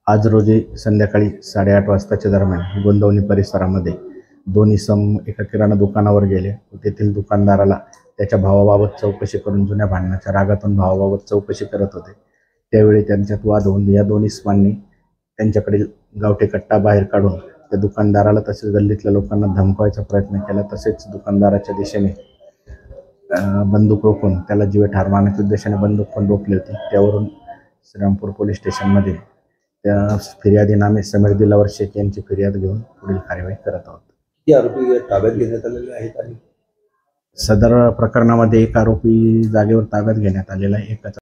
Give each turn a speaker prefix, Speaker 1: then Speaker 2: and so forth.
Speaker 1: आज रोजी संध्याकाळी 8:30 वाजताच्या दरम्यान गोंदवली परिसरामध्ये दोन इसम एका किराणा दुकानावर गेले. तेथील दुकानदाराला त्याच्या भावाबाबत चौकशी करून जुन्या भांडणाच्या रागातून भावाबाबत चौकशी करत होते. त्यावेळी त्यांच्यात वाद होऊन या दोन इसमांनी त्यांच्याकडील गावठी कट्टा बाहेर काढून त्या दुकानदाराला तसेच गल्लीतल्या लोकांना धमकावायचा प्रयत्न केला. तसेच दुकानदाराच्या दिशेने बंदूक रोखून त्याला जीवे ठार मारण्याच्या उद्देशाने बंदूक पण रोखली होती. त्यावरून श्रीरामपूर पोलीस स्टेशनमध्ये त्या फिर्यादीनामे समीर दिलावर शेख यांची फिर्याद घेऊन पुढील कार्यवाही करत आहोत.
Speaker 2: किती आरोपी ताब्यात घेण्यात आलेले आहेत आणि
Speaker 1: सदर प्रकरणामध्ये एक आरोपी जागेवर ताब्यात घेण्यात आलेला आहे. एकाचा